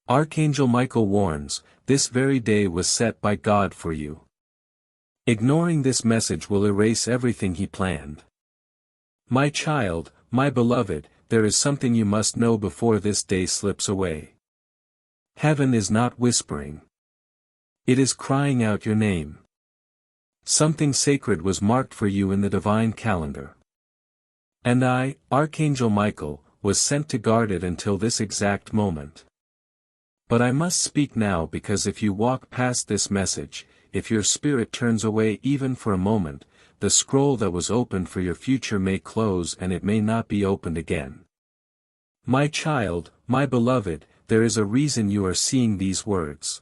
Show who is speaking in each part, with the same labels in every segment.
Speaker 1: Archangel Michael warns, this very day was set by God for you. Ignoring this message will erase everything he planned. My child, my beloved, there is something you must know before this day slips away. Heaven is not whispering. It is crying out your name. Something sacred was marked for you in the divine calendar. And I, Archangel Michael, was sent to guard it until this exact moment. But I must speak now because if you walk past this message, if your spirit turns away even for a moment, the scroll that was opened for your future may close and it may not be opened again. My child, my beloved, there is a reason you are seeing these words.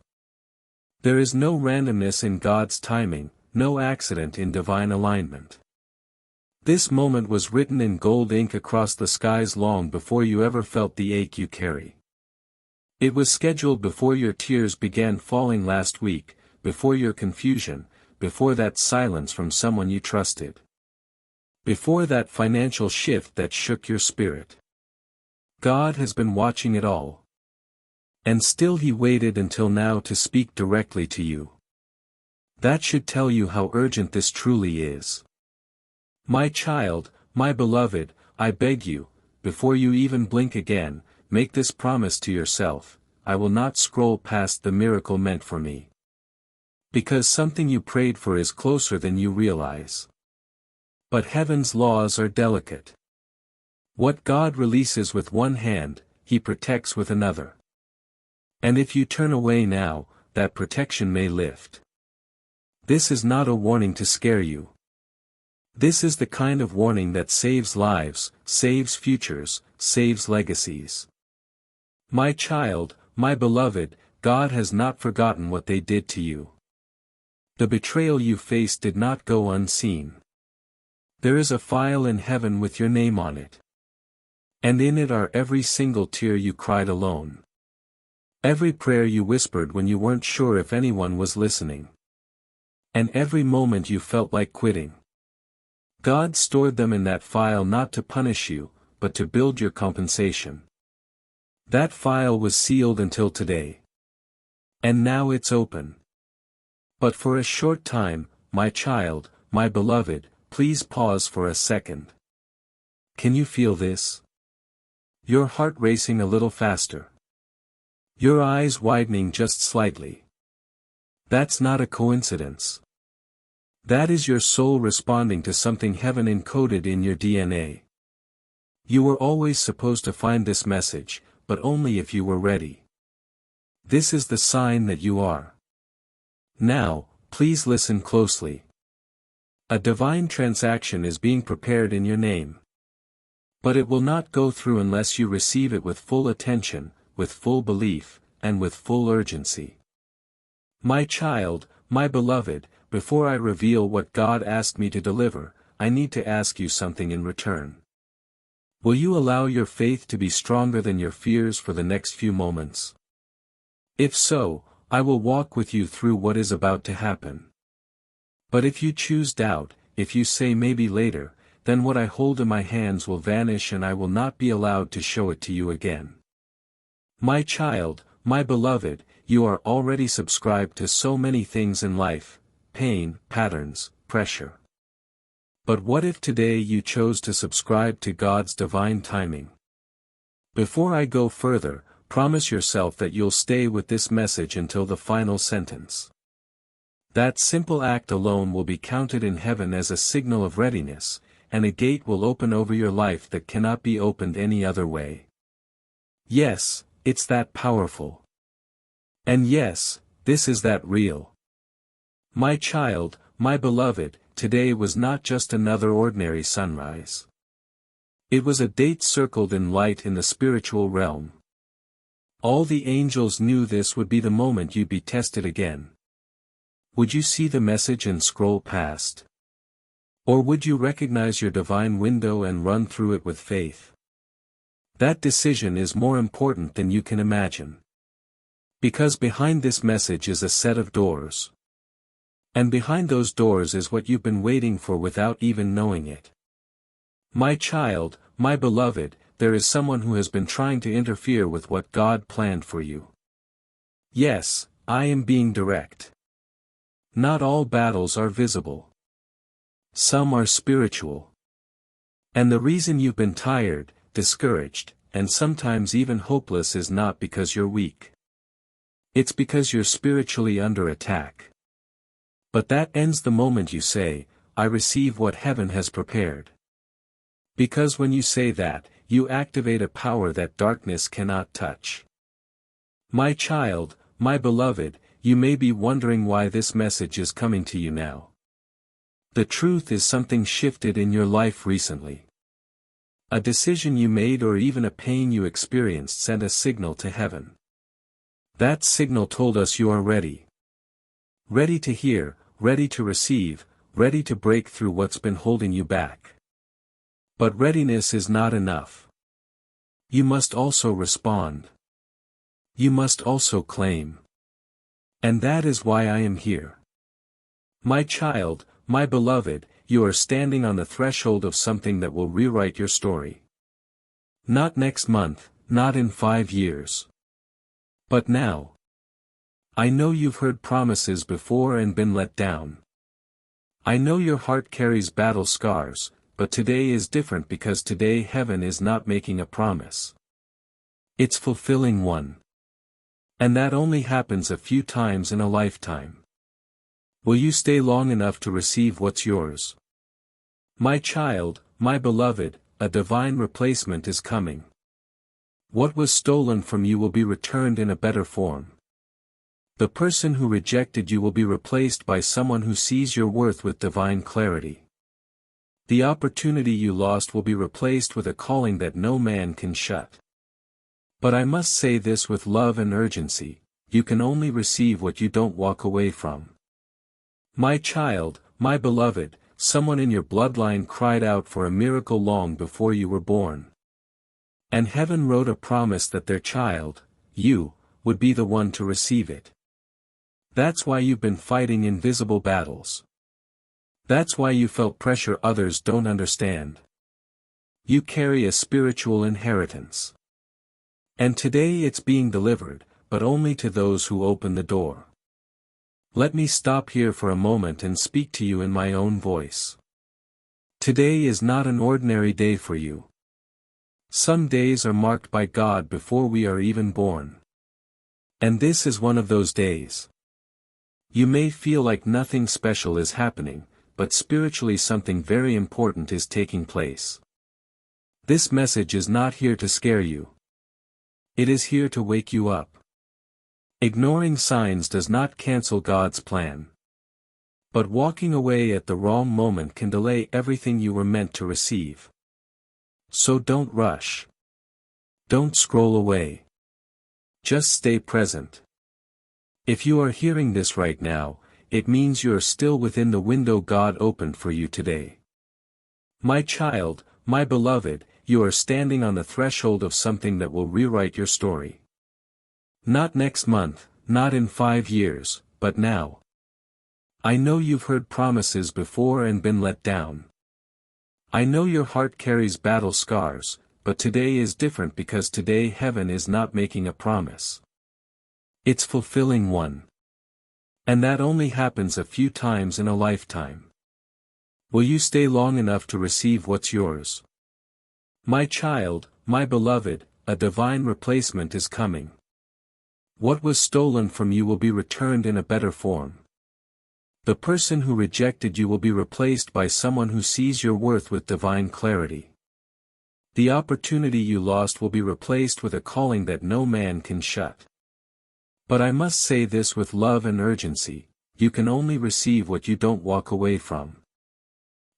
Speaker 1: There is no randomness in God's timing, no accident in divine alignment. This moment was written in gold ink across the skies long before you ever felt the ache you carry. It was scheduled before your tears began falling last week, before your confusion, before that silence from someone you trusted. Before that financial shift that shook your spirit. God has been watching it all. And still he waited until now to speak directly to you. That should tell you how urgent this truly is. My child, my beloved, I beg you, before you even blink again, make this promise to yourself, I will not scroll past the miracle meant for me. Because something you prayed for is closer than you realize. But heaven's laws are delicate. What God releases with one hand, he protects with another. And if you turn away now, that protection may lift. This is not a warning to scare you. This is the kind of warning that saves lives, saves futures, saves legacies. My child, my beloved, God has not forgotten what they did to you. The betrayal you faced did not go unseen. There is a file in heaven with your name on it. And in it are every single tear you cried alone. Every prayer you whispered when you weren't sure if anyone was listening. And every moment you felt like quitting. God stored them in that file not to punish you, but to build your compensation. That file was sealed until today. And now it's open. But for a short time, my child, my beloved, please pause for a second. Can you feel this? Your heart racing a little faster. Your eyes widening just slightly. That's not a coincidence. That is your soul responding to something heaven encoded in your DNA. You were always supposed to find this message, but only if you were ready. This is the sign that you are. Now, please listen closely. A divine transaction is being prepared in your name. But it will not go through unless you receive it with full attention, with full belief, and with full urgency. My child, my beloved, before I reveal what God asked me to deliver, I need to ask you something in return. Will you allow your faith to be stronger than your fears for the next few moments? If so, I will walk with you through what is about to happen. But if you choose doubt, if you say maybe later, then what I hold in my hands will vanish and I will not be allowed to show it to you again. My child, my beloved, you are already subscribed to so many things in life, pain, patterns, pressure. But what if today you chose to subscribe to God's divine timing? Before I go further, promise yourself that you'll stay with this message until the final sentence. That simple act alone will be counted in heaven as a signal of readiness, and a gate will open over your life that cannot be opened any other way. Yes, it's that powerful. And yes, this is that real. My child, my beloved, today was not just another ordinary sunrise. It was a date circled in light in the spiritual realm. All the angels knew this would be the moment you'd be tested again. Would you see the message and scroll past? Or would you recognize your divine window and run through it with faith? That decision is more important than you can imagine. Because behind this message is a set of doors. And behind those doors is what you've been waiting for without even knowing it. My child, my beloved, there is someone who has been trying to interfere with what God planned for you. Yes, I am being direct. Not all battles are visible. Some are spiritual. And the reason you've been tired, discouraged, and sometimes even hopeless is not because you're weak. It's because you're spiritually under attack. But that ends the moment you say, I receive what heaven has prepared. Because when you say that, you activate a power that darkness cannot touch. My child, my beloved, you may be wondering why this message is coming to you now. The truth is something shifted in your life recently. A decision you made or even a pain you experienced sent a signal to heaven. That signal told us you are ready. Ready to hear, ready to receive, ready to break through what's been holding you back. But readiness is not enough. You must also respond. You must also claim. And that is why I am here. My child, my beloved, you are standing on the threshold of something that will rewrite your story. Not next month, not in 5 years. But now. I know you've heard promises before and been let down. I know your heart carries battle scars, but today is different because today heaven is not making a promise. It's fulfilling one. And that only happens a few times in a lifetime. Will you stay long enough to receive what's yours? My child, my beloved, a divine replacement is coming. What was stolen from you will be returned in a better form. The person who rejected you will be replaced by someone who sees your worth with divine clarity. The opportunity you lost will be replaced with a calling that no man can shut. But I must say this with love and urgency, you can only receive what you don't walk away from. My child, my beloved, someone in your bloodline cried out for a miracle long before you were born. And heaven wrote a promise that their child, you, would be the one to receive it. That's why you've been fighting invisible battles. That's why you felt pressure others don't understand. You carry a spiritual inheritance. And today it's being delivered, but only to those who open the door. Let me stop here for a moment and speak to you in my own voice. Today is not an ordinary day for you. Some days are marked by God before we are even born. And this is one of those days. You may feel like nothing special is happening, but spiritually something very important is taking place. This message is not here to scare you. It is here to wake you up. Ignoring signs does not cancel God's plan. But walking away at the wrong moment can delay everything you were meant to receive. So don't rush. Don't scroll away. Just stay present. If you are hearing this right now, it means you are still within the window God opened for you today. My child, my beloved, you are standing on the threshold of something that will rewrite your story. Not next month, not in 5 years, but now. I know you've heard promises before and been let down. I know your heart carries battle scars, but today is different because today heaven is not making a promise. It's fulfilling one. And that only happens a few times in a lifetime. Will you stay long enough to receive what's yours? My child, my beloved, a divine replacement is coming. What was stolen from you will be returned in a better form. The person who rejected you will be replaced by someone who sees your worth with divine clarity. The opportunity you lost will be replaced with a calling that no man can shut. But I must say this with love and urgency, you can only receive what you don't walk away from.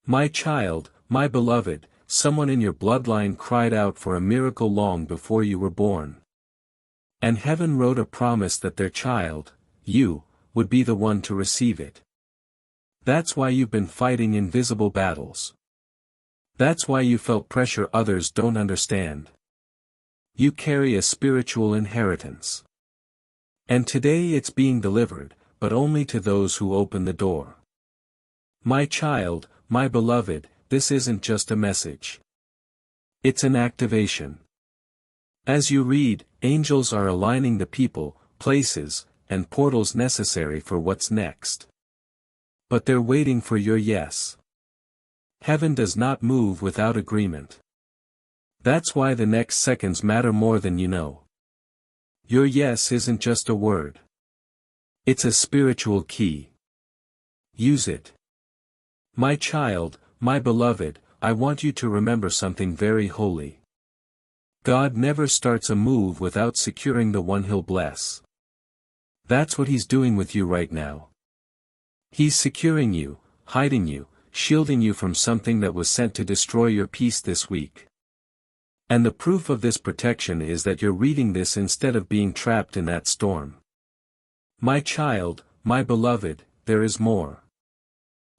Speaker 1: My child, my beloved, someone in your bloodline cried out for a miracle long before you were born. And heaven wrote a promise that their child, you, would be the one to receive it. That's why you've been fighting invisible battles. That's why you felt pressure others don't understand. You carry a spiritual inheritance. And today it's being delivered, but only to those who open the door. My child, my beloved, this isn't just a message. It's an activation. As you read, angels are aligning the people, places, and portals necessary for what's next. But they're waiting for your yes. Heaven does not move without agreement. That's why the next seconds matter more than you know. Your yes isn't just a word. It's a spiritual key. Use it. My child, my beloved, I want you to remember something very holy. God never starts a move without securing the one He'll bless. That's what He's doing with you right now. He's securing you, hiding you, shielding you from something that was sent to destroy your peace this week. And the proof of this protection is that you're reading this instead of being trapped in that storm. My child, my beloved, there is more.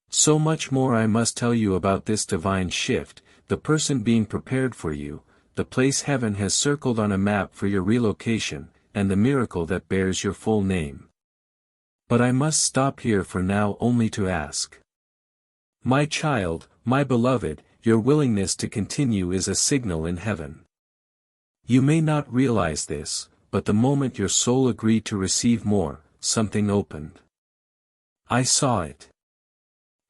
Speaker 1: So much more I must tell you about this divine shift, the person being prepared for you, the place heaven has circled on a map for your relocation, and the miracle that bears your full name. But I must stop here for now only to ask. My child, my beloved, your willingness to continue is a signal in heaven. You may not realize this, but the moment your soul agreed to receive more, something opened. I saw it.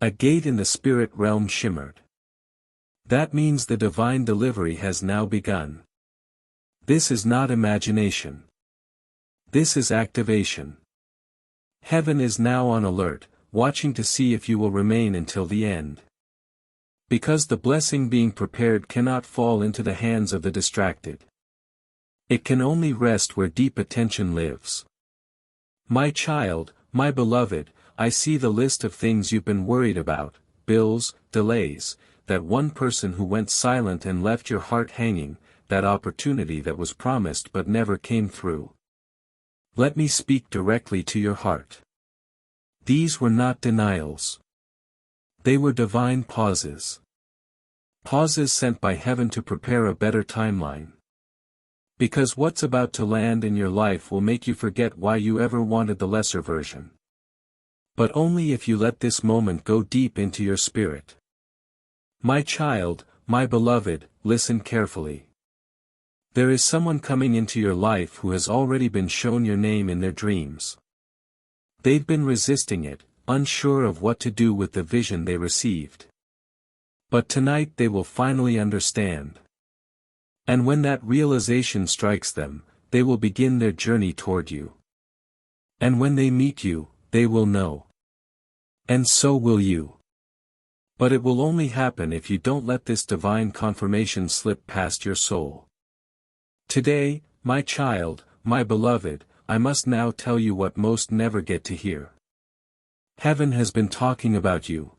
Speaker 1: A gate in the spirit realm shimmered. That means the divine delivery has now begun. This is not imagination. This is activation. Heaven is now on alert, watching to see if you will remain until the end. Because the blessing being prepared cannot fall into the hands of the distracted. It can only rest where deep attention lives. My child, my beloved, I see the list of things you've been worried about, bills, delays, that one person who went silent and left your heart hanging, that opportunity that was promised but never came through. Let me speak directly to your heart. These were not denials. They were divine pauses. Pauses sent by heaven to prepare a better timeline. Because what's about to land in your life will make you forget why you ever wanted the lesser version. But only if you let this moment go deep into your spirit. My child, my beloved, listen carefully. There is someone coming into your life who has already been shown your name in their dreams. They've been resisting it, unsure of what to do with the vision they received. But tonight they will finally understand. And when that realization strikes them, they will begin their journey toward you. And when they meet you, they will know. And so will you. But it will only happen if you don't let this divine confirmation slip past your soul. Today, my child, my beloved, I must now tell you what most never get to hear. Heaven has been talking about you.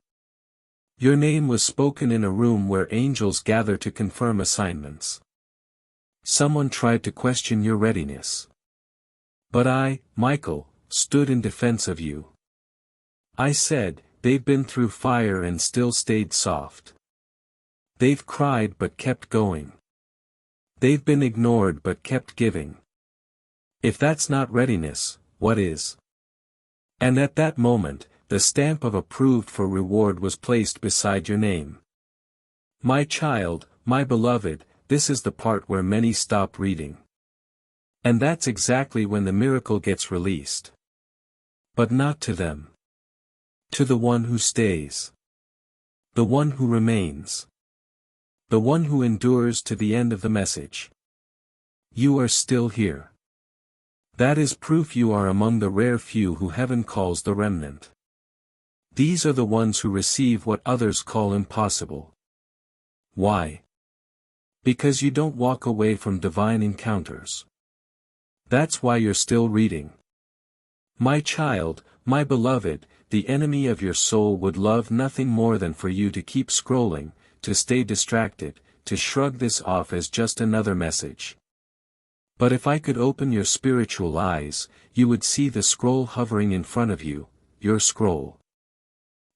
Speaker 1: Your name was spoken in a room where angels gather to confirm assignments. Someone tried to question your readiness. But I, Michael, stood in defense of you. I said, they've been through fire and still stayed soft. They've cried but kept going. They've been ignored but kept giving. If that's not readiness, what is? And at that moment, the stamp of approved for reward was placed beside your name. My child, my beloved, this is the part where many stop reading. And that's exactly when the miracle gets released. But not to them. To the one who stays. The one who remains. The one who endures to the end of the message. You are still here. That is proof you are among the rare few who heaven calls the remnant. These are the ones who receive what others call impossible. Why? Because you don't walk away from divine encounters. That's why you're still reading. My child, my beloved, the enemy of your soul would love nothing more than for you to keep scrolling, to stay distracted, to shrug this off as just another message. But if I could open your spiritual eyes, you would see the scroll hovering in front of you, your scroll.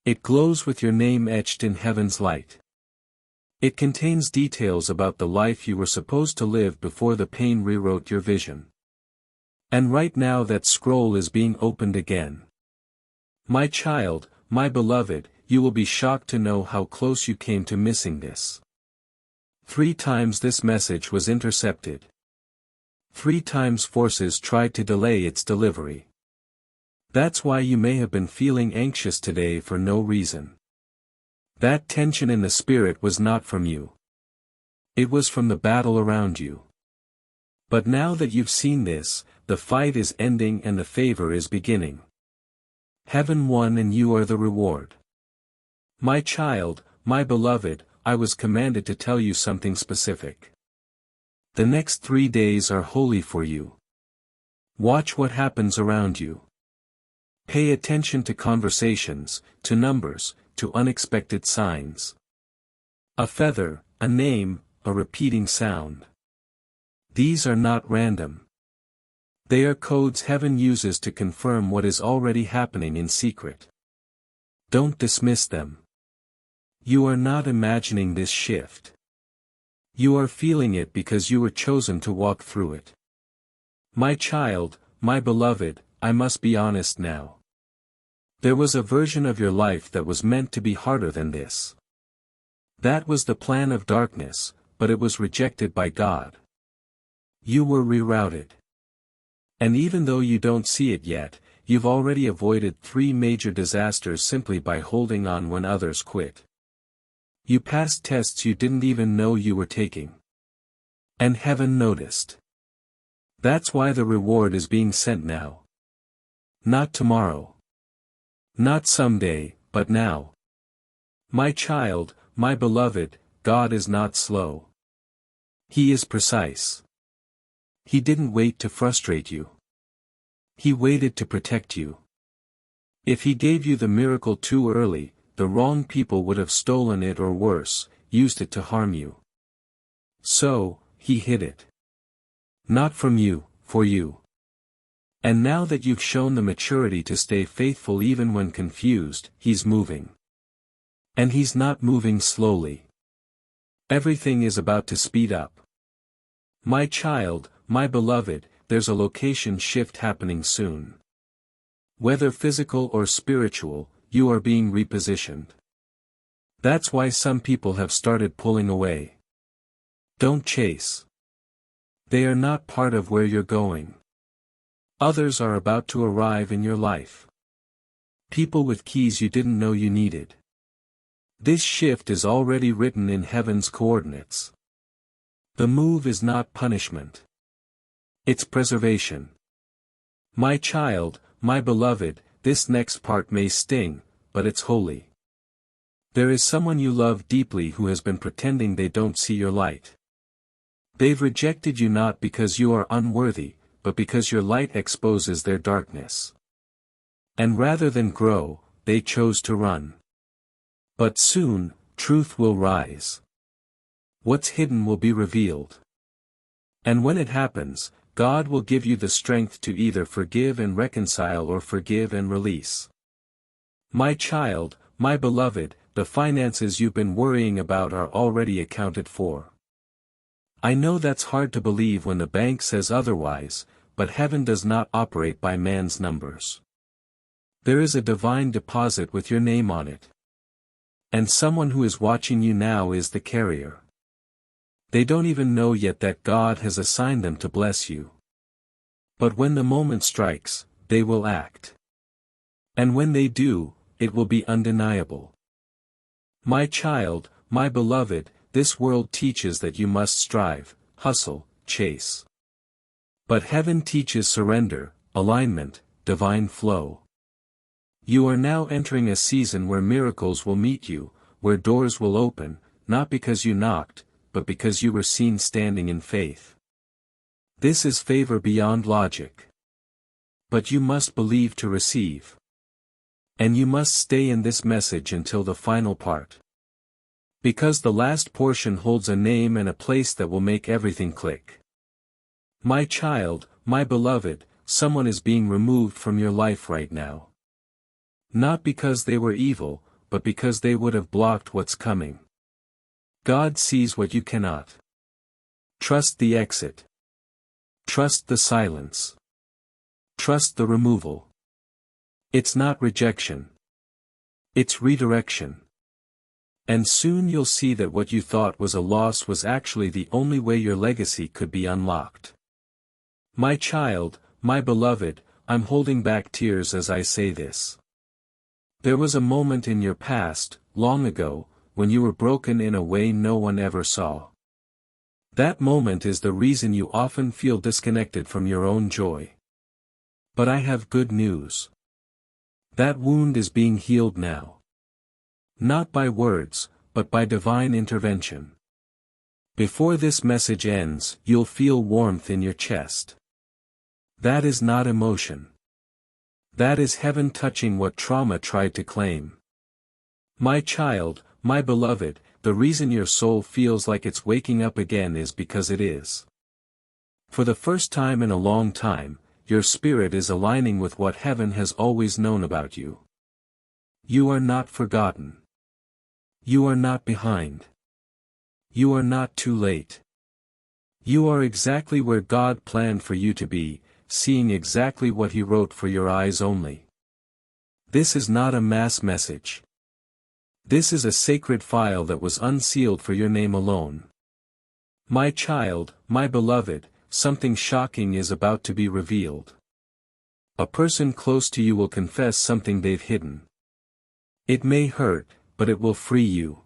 Speaker 1: It glows with your name etched in heaven's light. It contains details about the life you were supposed to live before the pain rewrote your vision. And right now that scroll is being opened again. My child, my beloved, you will be shocked to know how close you came to missing this. 3 times this message was intercepted. 3 times forces tried to delay its delivery. That's why you may have been feeling anxious today for no reason. That tension in the spirit was not from you. It was from the battle around you. But now that you've seen this, the fight is ending and the favor is beginning. Heaven won and you are the reward. My child, my beloved, I was commanded to tell you something specific. The next 3 days are holy for you. Watch what happens around you. Pay attention to conversations, to numbers, to unexpected signs. A feather, a name, a repeating sound. These are not random. They are codes heaven uses to confirm what is already happening in secret. Don't dismiss them. You are not imagining this shift. You are feeling it because you were chosen to walk through it. My child, my beloved, I must be honest now. There was a version of your life that was meant to be harder than this. That was the plan of darkness, but it was rejected by God. You were rerouted. And even though you don't see it yet, you've already avoided 3 major disasters simply by holding on when others quit. You passed tests you didn't even know you were taking. And heaven noticed. That's why the reward is being sent now. Not tomorrow. Not someday, but now. My child, my beloved, God is not slow. He is precise. He didn't wait to frustrate you. He waited to protect you. If he gave you the miracle too early, the wrong people would have stolen it or worse, used it to harm you. So, he hid it. Not from you, for you. And now that you've shown the maturity to stay faithful even when confused, he's moving. And he's not moving slowly. Everything is about to speed up. My child, my beloved, there's a location shift happening soon. Whether physical or spiritual, you are being repositioned. That's why some people have started pulling away. Don't chase. They are not part of where you're going. Others are about to arrive in your life. People with keys you didn't know you needed. This shift is already written in heaven's coordinates. The move is not punishment. It's preservation. My child, my beloved, this next part may sting, but it's holy. There is someone you love deeply who has been pretending they don't see your light. They've rejected you not because you are unworthy, but because your light exposes their darkness. And rather than grow, they chose to run. But soon, truth will rise. What's hidden will be revealed. And when it happens, God will give you the strength to either forgive and reconcile or forgive and release. My child, my beloved, the finances you've been worrying about are already accounted for. I know that's hard to believe when the bank says otherwise, but heaven does not operate by man's numbers. There is a divine deposit with your name on it. And someone who is watching you now is the carrier. They don't even know yet that God has assigned them to bless you. But when the moment strikes, they will act. And when they do, it will be undeniable. My child, my beloved, this world teaches that you must strive, hustle, chase. But heaven teaches surrender, alignment, divine flow. You are now entering a season where miracles will meet you, where doors will open, not because you knocked, but because you were seen standing in faith. This is favor beyond logic. But you must believe to receive. And you must stay in this message until the final part. Because the last portion holds a name and a place that will make everything click. My child, my beloved, someone is being removed from your life right now. Not because they were evil, but because they would have blocked what's coming. God sees what you cannot. Trust the exit. Trust the silence. Trust the removal. It's not rejection. It's redirection. And soon you'll see that what you thought was a loss was actually the only way your legacy could be unlocked. My child, my beloved, I'm holding back tears as I say this. There was a moment in your past, long ago, when you were broken in a way no one ever saw. That moment is the reason you often feel disconnected from your own joy. But I have good news. That wound is being healed now. Not by words, but by divine intervention. Before this message ends, you'll feel warmth in your chest. That is not emotion. That is heaven touching what trauma tried to claim. My child, my beloved, the reason your soul feels like it's waking up again is because it is. For the first time in a long time, your spirit is aligning with what heaven has always known about you. You are not forgotten. You are not behind. You are not too late. You are exactly where God planned for you to be, seeing exactly what He wrote for your eyes only. This is not a mass message. This is a sacred file that was unsealed for your name alone. My child, my beloved, something shocking is about to be revealed. A person close to you will confess something they've hidden. It may hurt, but it will free you.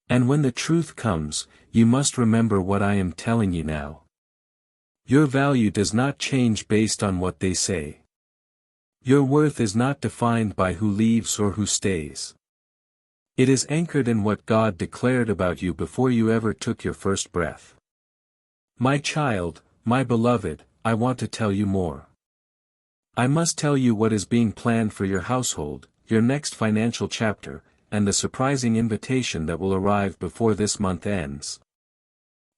Speaker 1: And when the truth comes, you must remember what I am telling you now. Your value does not change based on what they say. Your worth is not defined by who leaves or who stays. It is anchored in what God declared about you before you ever took your first breath. My child, my beloved, I want to tell you more. I must tell you what is being planned for your household, your next financial chapter, and the surprising invitation that will arrive before this month ends.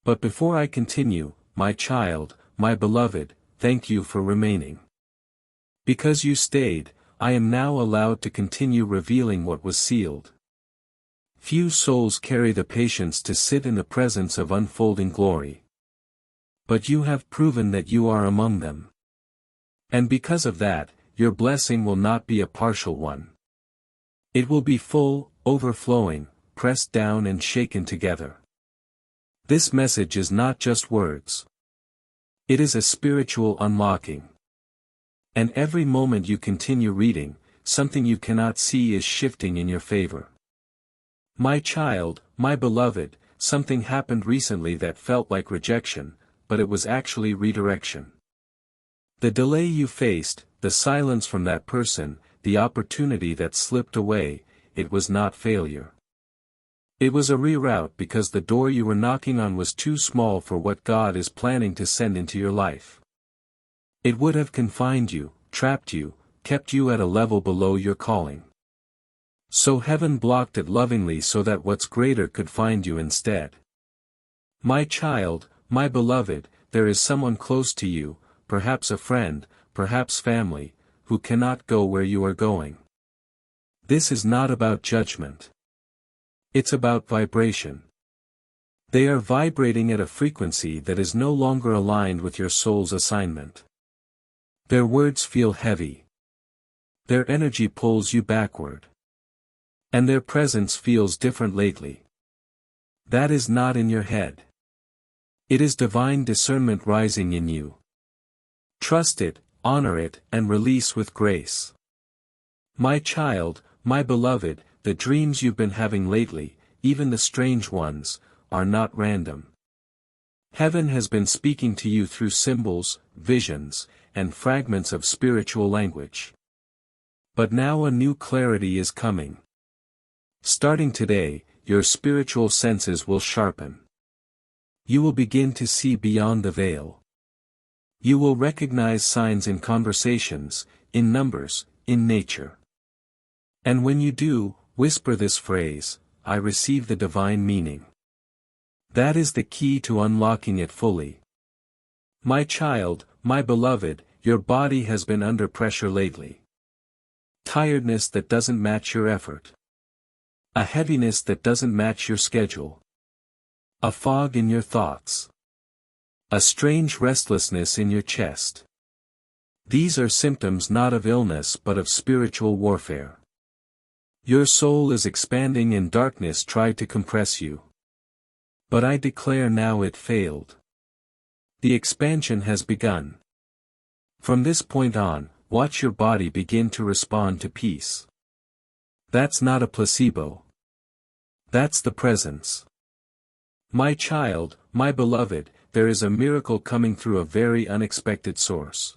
Speaker 1: But before I continue, my child, my beloved, thank you for remaining. Because you stayed, I am now allowed to continue revealing what was sealed. Few souls carry the patience to sit in the presence of unfolding glory. But you have proven that you are among them. And because of that, your blessing will not be a partial one. It will be full, overflowing, pressed down and shaken together. This message is not just words. It is a spiritual unlocking. And every moment you continue reading, something you cannot see is shifting in your favor. My child, my beloved, something happened recently that felt like rejection, but it was actually redirection. The delay you faced, the silence from that person, the opportunity that slipped away, it was not failure. It was a reroute because the door you were knocking on was too small for what God is planning to send into your life. It would have confined you, trapped you, kept you at a level below your calling. So heaven blocked it lovingly so that what's greater could find you instead. My child, my beloved, there is someone close to you, perhaps a friend, perhaps family, who cannot go where you are going. This is not about judgment. It's about vibration. They are vibrating at a frequency that is no longer aligned with your soul's assignment. Their words feel heavy. Their energy pulls you backward. And their presence feels different lately. That is not in your head. It is divine discernment rising in you. Trust it, honor it, and release with grace. My child, my beloved, the dreams you've been having lately, even the strange ones, are not random. Heaven has been speaking to you through symbols, visions, and fragments of spiritual language. But now a new clarity is coming. Starting today, your spiritual senses will sharpen. You will begin to see beyond the veil. You will recognize signs in conversations, in numbers, in nature. And when you do, whisper this phrase, I receive the divine meaning. That is the key to unlocking it fully. My child, my beloved, your body has been under pressure lately. Tiredness that doesn't match your effort. A heaviness that doesn't match your schedule. A fog in your thoughts. A strange restlessness in your chest. These are symptoms not of illness but of spiritual warfare. Your soul is expanding and darkness tried to compress you. But I declare now it failed. The expansion has begun. From this point on, watch your body begin to respond to peace. That's not a placebo. That's the presence. My child, my beloved, there is a miracle coming through a very unexpected source.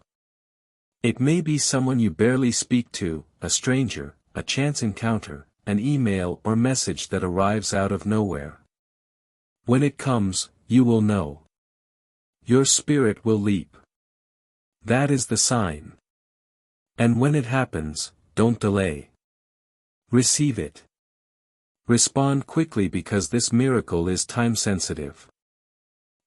Speaker 1: It may be someone you barely speak to, a stranger, a chance encounter, an email or message that arrives out of nowhere. When it comes, you will know. Your spirit will leap. That is the sign. And when it happens, don't delay. Receive it. Respond quickly because this miracle is time-sensitive.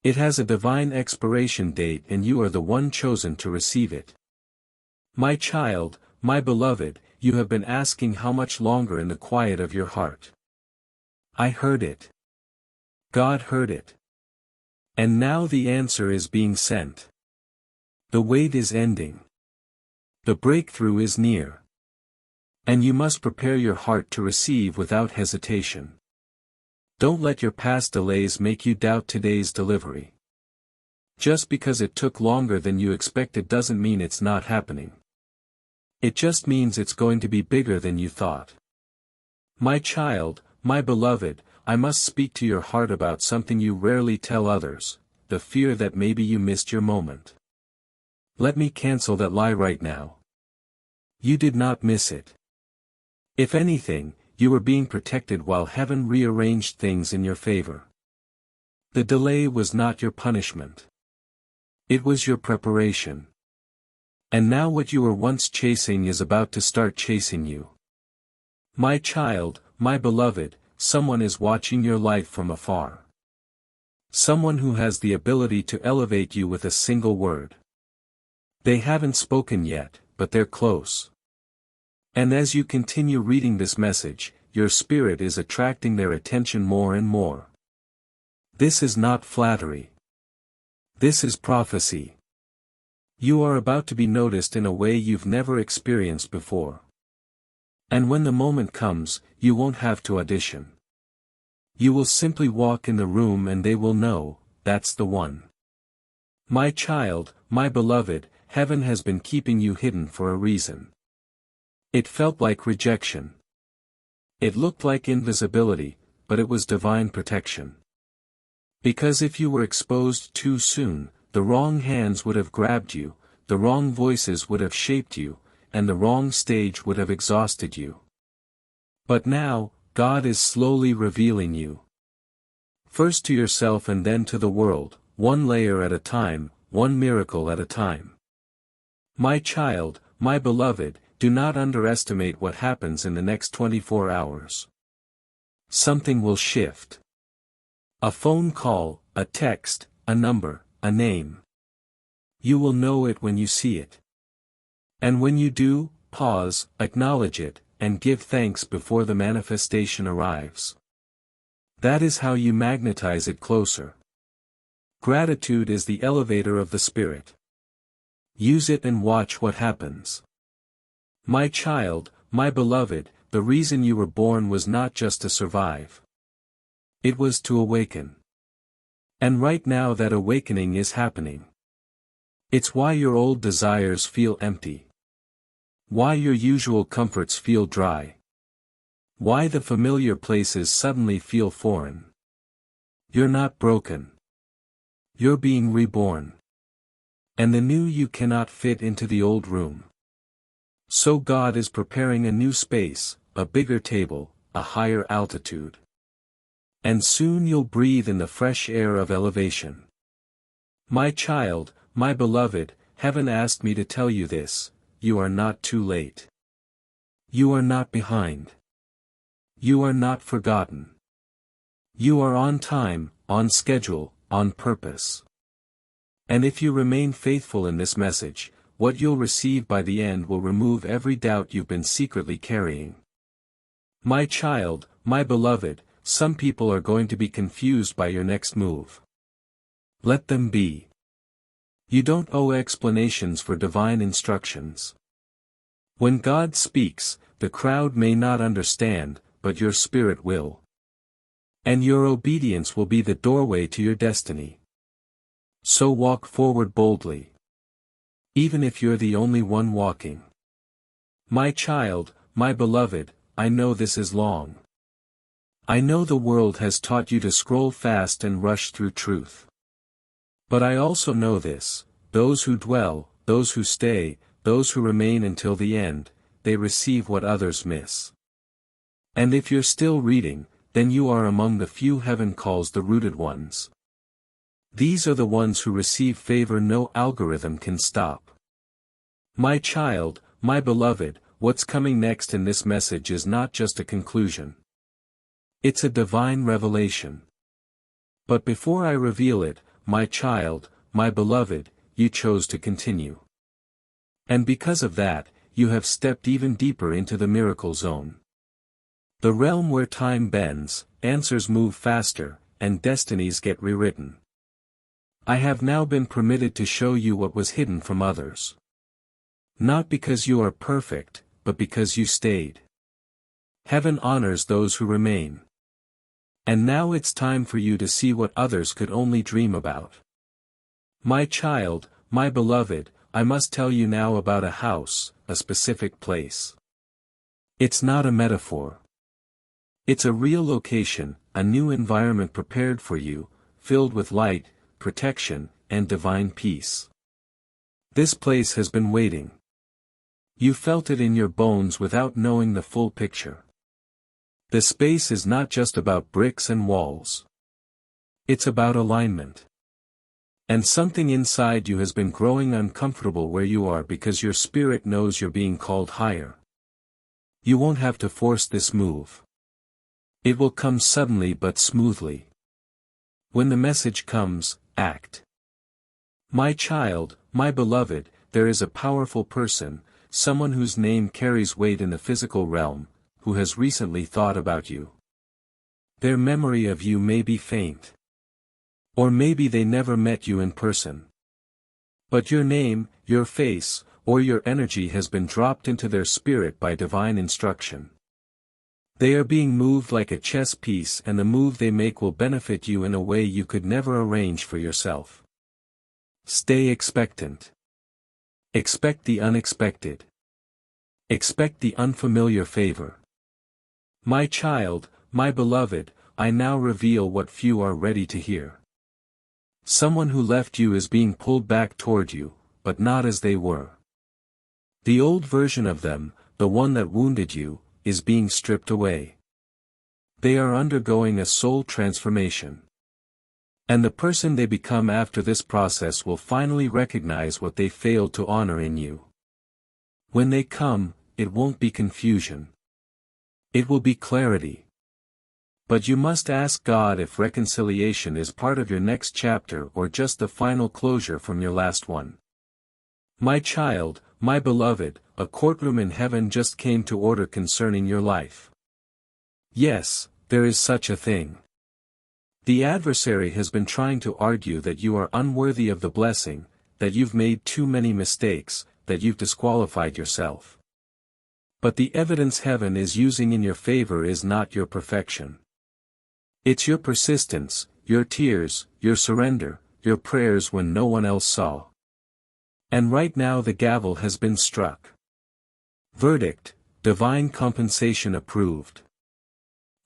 Speaker 1: It has a divine expiration date and you are the one chosen to receive it. My child, my beloved, you have been asking how much longer in the quiet of your heart. I heard it. God heard it. And now the answer is being sent. The wait is ending. The breakthrough is near. And you must prepare your heart to receive without hesitation. Don't let your past delays make you doubt today's delivery. Just because it took longer than you expected doesn't mean it's not happening. It just means it's going to be bigger than you thought. My child, my beloved, I must speak to your heart about something you rarely tell others, the fear that maybe you missed your moment. Let me cancel that lie right now. You did not miss it. If anything, you were being protected while heaven rearranged things in your favor. The delay was not your punishment. It was your preparation. And now what you were once chasing is about to start chasing you. My child, my beloved, someone is watching your life from afar. Someone who has the ability to elevate you with a single word. They haven't spoken yet, but they're close. And as you continue reading this message, your spirit is attracting their attention more and more. This is not flattery. This is prophecy. You are about to be noticed in a way you've never experienced before. And when the moment comes, you won't have to audition. You will simply walk in the room and they will know, that's the one. My child, my beloved, heaven has been keeping you hidden for a reason. It felt like rejection. It looked like invisibility, but it was divine protection. Because if you were exposed too soon, the wrong hands would have grabbed you, the wrong voices would have shaped you, and the wrong stage would have exhausted you. But now, God is slowly revealing you. First to yourself and then to the world, one layer at a time, one miracle at a time. My child, my beloved, do not underestimate what happens in the next 24 hours. Something will shift. A phone call, a text, a number, a name. You will know it when you see it. And when you do, pause, acknowledge it, and give thanks before the manifestation arrives. That is how you magnetize it closer. Gratitude is the elevator of the spirit. Use it and watch what happens. My child, my beloved, the reason you were born was not just to survive. It was to awaken. And right now that awakening is happening. It's why your old desires feel empty. Why your usual comforts feel dry. Why the familiar places suddenly feel foreign. You're not broken. You're being reborn. And the new you cannot fit into the old room. So God is preparing a new space, a bigger table, a higher altitude. And soon you'll breathe in the fresh air of elevation. My child, my beloved, heaven asked me to tell you this, you are not too late. You are not behind. You are not forgotten. You are on time, on schedule, on purpose. And if you remain faithful in this message, what you'll receive by the end will remove every doubt you've been secretly carrying. My child, my beloved, some people are going to be confused by your next move. Let them be. You don't owe explanations for divine instructions. When God speaks, the crowd may not understand, but your spirit will. And your obedience will be the doorway to your destiny. So walk forward boldly. Even if you're the only one walking. My child, my beloved, I know this is long. I know the world has taught you to scroll fast and rush through truth. But I also know this: those who dwell, those who stay, those who remain until the end, they receive what others miss. And if you're still reading, then you are among the few heaven calls the rooted ones. These are the ones who receive favor no algorithm can stop. My child, my beloved, what's coming next in this message is not just a conclusion. It's a divine revelation. But before I reveal it, my child, my beloved, you chose to continue. And because of that, you have stepped even deeper into the miracle zone. The realm where time bends, answers move faster, and destinies get rewritten. I have now been permitted to show you what was hidden from others. Not because you are perfect, but because you stayed. Heaven honors those who remain. And now it's time for you to see what others could only dream about. My child, my beloved, I must tell you now about a house, a specific place. It's not a metaphor. It's a real location, a new environment prepared for you, filled with light, protection, and divine peace. This place has been waiting. You felt it in your bones without knowing the full picture. The space is not just about bricks and walls. It's about alignment. And something inside you has been growing uncomfortable where you are because your spirit knows you're being called higher. You won't have to force this move. It will come suddenly but smoothly. When the message comes, act. My child, my beloved, there is a powerful person, someone whose name carries weight in the physical realm, who has recently thought about you. Their memory of you may be faint. Or maybe they never met you in person. But your name, your face, or your energy has been dropped into their spirit by divine instruction. They are being moved like a chess piece, and the move they make will benefit you in a way you could never arrange for yourself. Stay expectant. Expect the unexpected. Expect the unfamiliar favor. My child, my beloved, I now reveal what few are ready to hear. Someone who left you is being pulled back toward you, but not as they were. The old version of them, the one that wounded you, is being stripped away. They are undergoing a soul transformation. And the person they become after this process will finally recognize what they failed to honor in you. When they come, it won't be confusion. It will be clarity. But you must ask God if reconciliation is part of your next chapter or just the final closure from your last one. My child, my beloved, a courtroom in heaven just came to order concerning your life. Yes, there is such a thing. The adversary has been trying to argue that you are unworthy of the blessing, that you've made too many mistakes, that you've disqualified yourself. But the evidence heaven is using in your favor is not your perfection. It's your persistence, your tears, your surrender, your prayers when no one else saw. And right now the gavel has been struck. Verdict, divine compensation approved.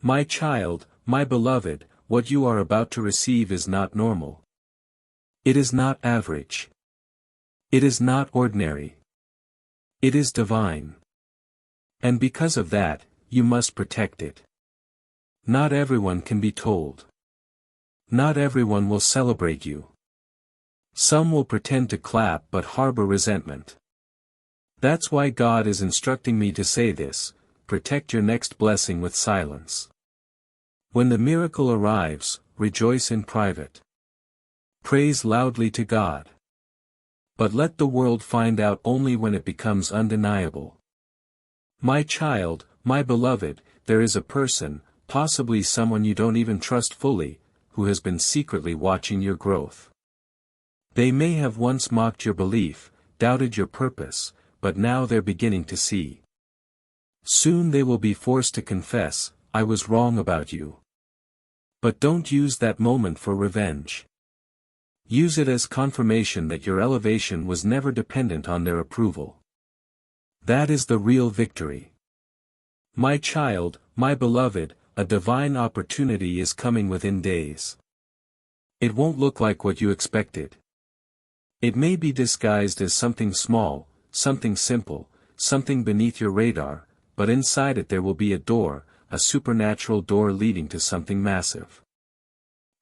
Speaker 1: My child, my beloved, what you are about to receive is not normal. It is not average. It is not ordinary. It is divine. And because of that, you must protect it. Not everyone can be told. Not everyone will celebrate you. Some will pretend to clap but harbor resentment. That's why God is instructing me to say this: protect your next blessing with silence. When the miracle arrives, rejoice in private. Praise loudly to God. But let the world find out only when it becomes undeniable. My child, my beloved, there is a person, possibly someone you don't even trust fully, who has been secretly watching your growth. They may have once mocked your belief, doubted your purpose, but now they're beginning to see. Soon they will be forced to confess, I was wrong about you. But don't use that moment for revenge. Use it as confirmation that your elevation was never dependent on their approval. That is the real victory. My child, my beloved, a divine opportunity is coming within days. It won't look like what you expected. It may be disguised as something small, something simple, something beneath your radar, but inside it there will be a door, a supernatural door leading to something massive.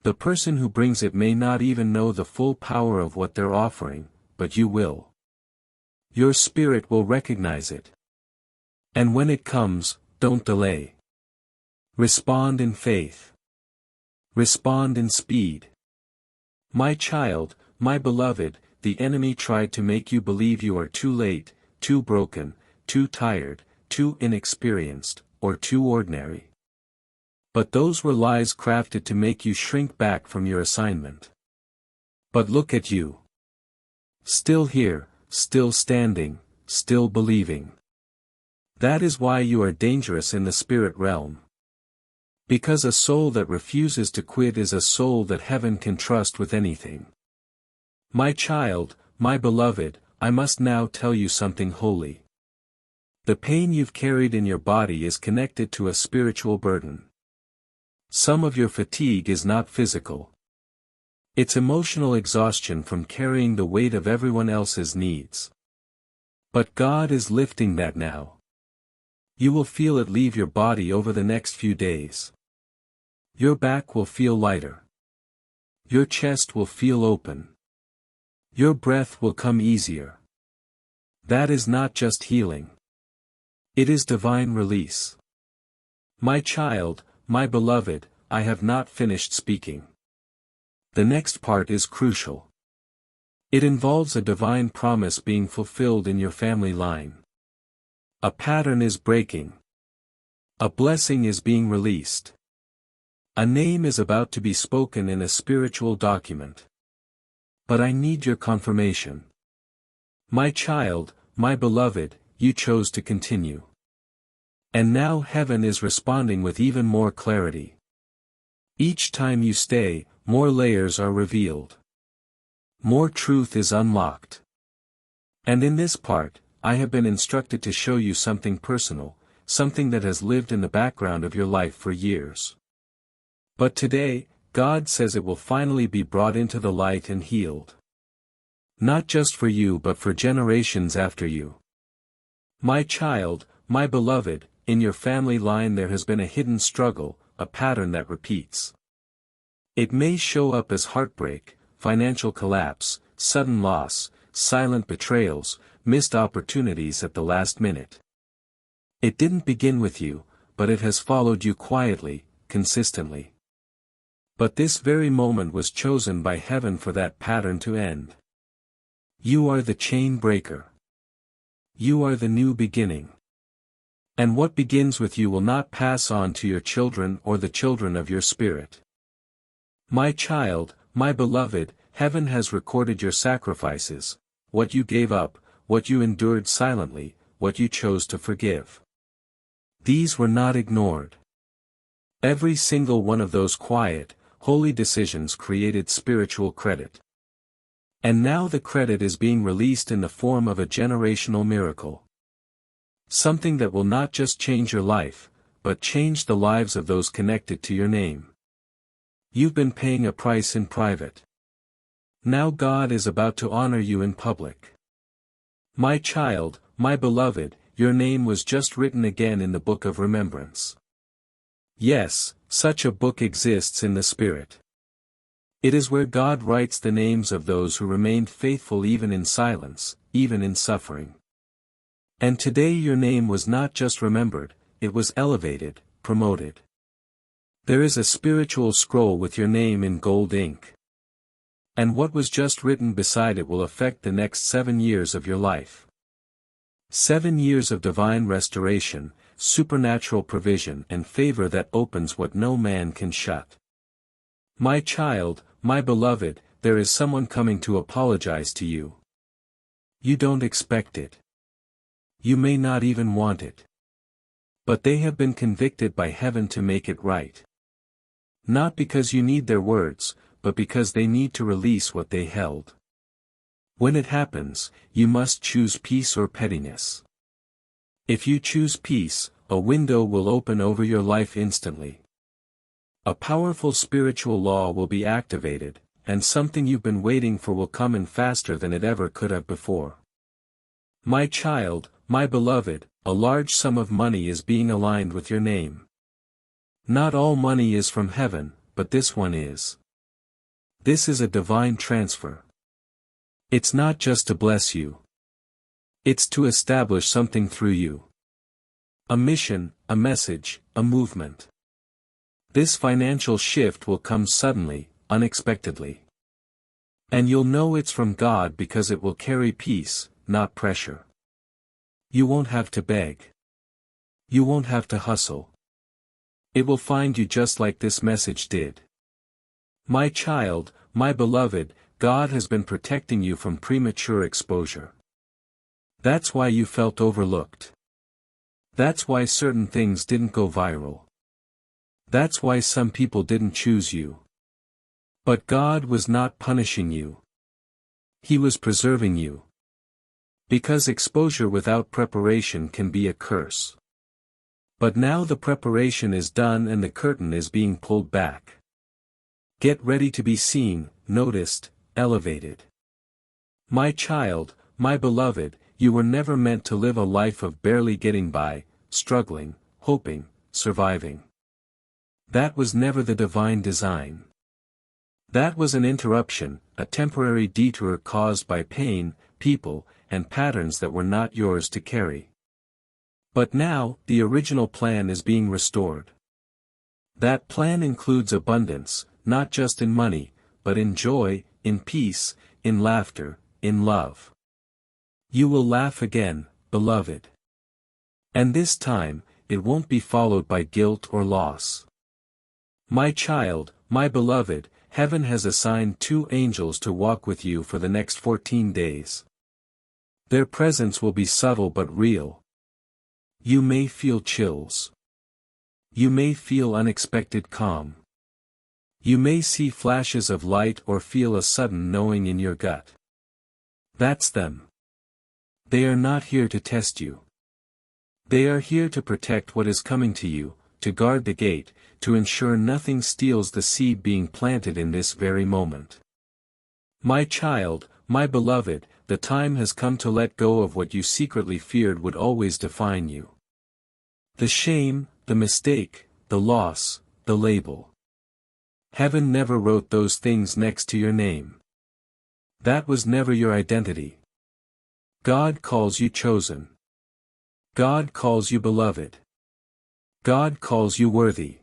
Speaker 1: The person who brings it may not even know the full power of what they're offering, but you will. Your spirit will recognize it. And when it comes, don't delay. Respond in faith. Respond in speed. My child, my beloved, the enemy tried to make you believe you are too late, too broken, too tired, too inexperienced, or too ordinary. But those were lies crafted to make you shrink back from your assignment. But look at you. Still here, still standing, still believing. That is why you are dangerous in the spirit realm. Because a soul that refuses to quit is a soul that heaven can trust with anything. My child, my beloved, I must now tell you something holy. The pain you've carried in your body is connected to a spiritual burden. Some of your fatigue is not physical. It's emotional exhaustion from carrying the weight of everyone else's needs. But God is lifting that now. You will feel it leave your body over the next few days. Your back will feel lighter. Your chest will feel open. Your breath will come easier. That is not just healing. It is divine release. My child, my beloved, I have not finished speaking. The next part is crucial. It involves a divine promise being fulfilled in your family line. A pattern is breaking. A blessing is being released. A name is about to be spoken in a spiritual document. But I need your confirmation. My child, my beloved, you chose to continue. And now heaven is responding with even more clarity. Each time you stay, more layers are revealed. More truth is unlocked. And in this part, I have been instructed to show you something personal, something that has lived in the background of your life for years. But today, God says it will finally be brought into the light and healed. Not just for you but for generations after you. My child, my beloved, in your family line there has been a hidden struggle, a pattern that repeats. It may show up as heartbreak, financial collapse, sudden loss, silent betrayals, missed opportunities at the last minute. It didn't begin with you, but it has followed you quietly, consistently. But this very moment was chosen by heaven for that pattern to end. You are the chain breaker. You are the new beginning. And what begins with you will not pass on to your children or the children of your spirit. My child, my beloved, heaven has recorded your sacrifices, what you gave up, what you endured silently, what you chose to forgive. These were not ignored. Every single one of those quiet, holy decisions created spiritual credit. And now the credit is being released in the form of a generational miracle. Something that will not just change your life, but change the lives of those connected to your name. You've been paying a price in private. Now God is about to honor you in public. My child, my beloved, your name was just written again in the book of remembrance. Yes, such a book exists in the Spirit. It is where God writes the names of those who remained faithful even in silence, even in suffering. And today your name was not just remembered, it was elevated, promoted. There is a spiritual scroll with your name in gold ink. And what was just written beside it will affect the next 7 years of your life. 7 years of divine restoration, supernatural provision and favor that opens what no man can shut. My child, my beloved, there is someone coming to apologize to you. You don't expect it. You may not even want it. But they have been convicted by heaven to make it right. Not because you need their words, but because they need to release what they held. When it happens, you must choose peace or pettiness. If you choose peace, a window will open over your life instantly. A powerful spiritual law will be activated, and something you've been waiting for will come in faster than it ever could have before. My child, my beloved, a large sum of money is being aligned with your name. Not all money is from heaven, but this one is. This is a divine transfer. It's not just to bless you. It's to establish something through you. A mission, a message, a movement. This financial shift will come suddenly, unexpectedly. And you'll know it's from God because it will carry peace, not pressure. You won't have to beg. You won't have to hustle. It will find you just like this message did. My child, my beloved, God has been protecting you from premature exposure. That's why you felt overlooked. That's why certain things didn't go viral. That's why some people didn't choose you. But God was not punishing you. He was preserving you. Because exposure without preparation can be a curse. But now the preparation is done and the curtain is being pulled back. Get ready to be seen, noticed, elevated. My child, my beloved, you were never meant to live a life of barely getting by, struggling, hoping, surviving. That was never the divine design. That was an interruption, a temporary detour caused by pain, people, and patterns that were not yours to carry. But now, the original plan is being restored. That plan includes abundance, not just in money, but in joy, in peace, in laughter, in love. You will laugh again, beloved. And this time, it won't be followed by guilt or loss. My child, my beloved, heaven has assigned 2 angels to walk with you for the next 14 days. Their presence will be subtle but real. You may feel chills. You may feel unexpected calm. You may see flashes of light or feel a sudden knowing in your gut. That's them. They are not here to test you. They are here to protect what is coming to you, to guard the gate, to ensure nothing steals the seed being planted in this very moment. My child, my beloved, the time has come to let go of what you secretly feared would always define you. The shame, the mistake, the loss, the label. Heaven never wrote those things next to your name. That was never your identity. God calls you chosen. God calls you beloved. God calls you worthy.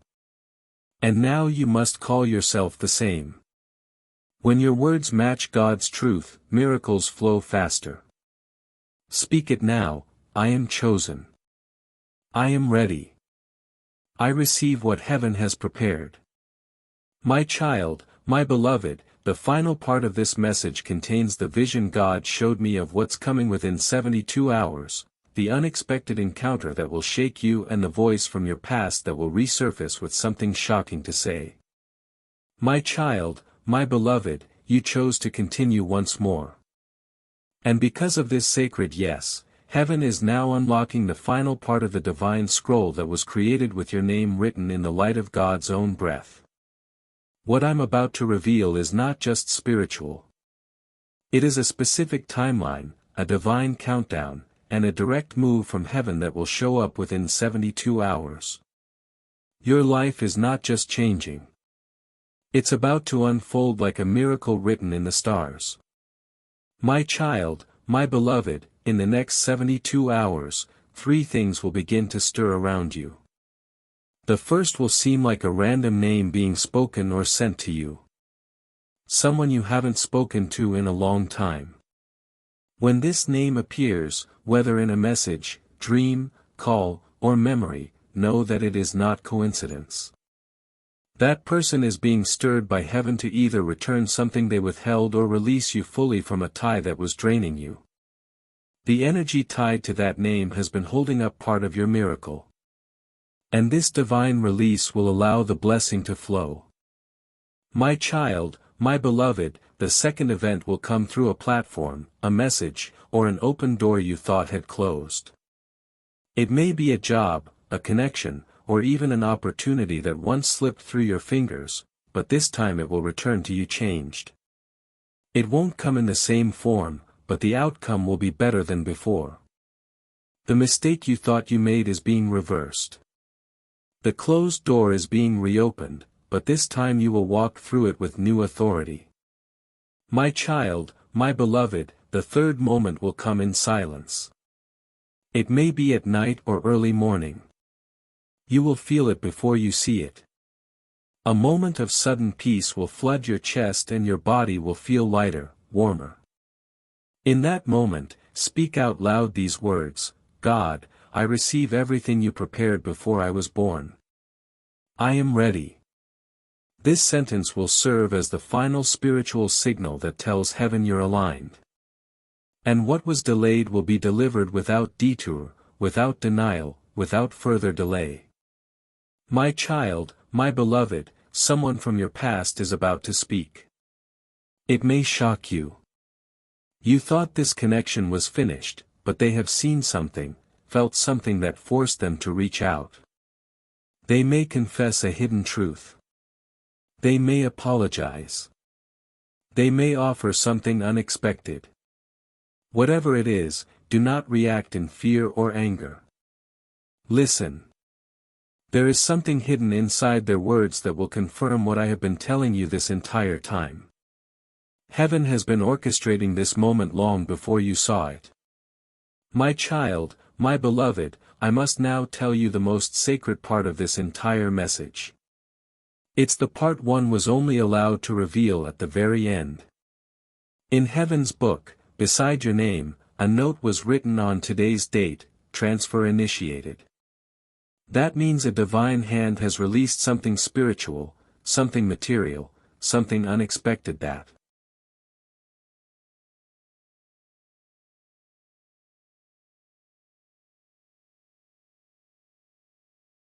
Speaker 1: And now you must call yourself the same. When your words match God's truth, miracles flow faster. Speak it now, I am chosen. I am ready. I receive what heaven has prepared. My child, my beloved, the final part of this message contains the vision God showed me of what's coming within 72 hours, the unexpected encounter that will shake you and the voice from your past that will resurface with something shocking to say. My child, my beloved, you chose to continue once more. And because of this sacred yes, heaven is now unlocking the final part of the divine scroll that was created with your name written in the light of God's own breath. What I'm about to reveal is not just spiritual. It is a specific timeline, a divine countdown, and a direct move from heaven that will show up within 72 hours. Your life is not just changing. It's about to unfold like a miracle written in the stars. My child, my beloved, in the next 72 hours, 3 things will begin to stir around you. The first will seem like a random name being spoken or sent to you. Someone you haven't spoken to in a long time. When this name appears, whether in a message, dream, call, or memory, know that it is not coincidence. That person is being stirred by heaven to either return something they withheld or release you fully from a tie that was draining you. The energy tied to that name has been holding up part of your miracle. And this divine release will allow the blessing to flow. My child, my beloved, the second event will come through a platform, a message, or an open door you thought had closed. It may be a job, a connection, or even an opportunity that once slipped through your fingers, but this time it will return to you changed. It won't come in the same form, but the outcome will be better than before. The mistake you thought you made is being reversed. The closed door is being reopened, but this time you will walk through it with new authority. My child, my beloved, the third moment will come in silence. It may be at night or early morning. You will feel it before you see it. A moment of sudden peace will flood your chest and your body will feel lighter, warmer. In that moment, speak out loud these words: God, I receive everything you prepared before I was born. I am ready. This sentence will serve as the final spiritual signal that tells heaven you're aligned. And what was delayed will be delivered without detour, without denial, without further delay. My child, my beloved, someone from your past is about to speak. It may shock you. You thought this connection was finished, but they have seen something, felt something that forced them to reach out. They may confess a hidden truth. They may apologize. They may offer something unexpected. Whatever it is, do not react in fear or anger. Listen. There is something hidden inside their words that will confirm what I have been telling you this entire time. Heaven has been orchestrating this moment long before you saw it. My child, my beloved, I must now tell you the most sacred part of this entire message. It's the part one was only allowed to reveal at the very end. In Heaven's book, beside your name, a note was written on today's date: transfer initiated. That means a divine hand has released something spiritual, something material, something unexpected that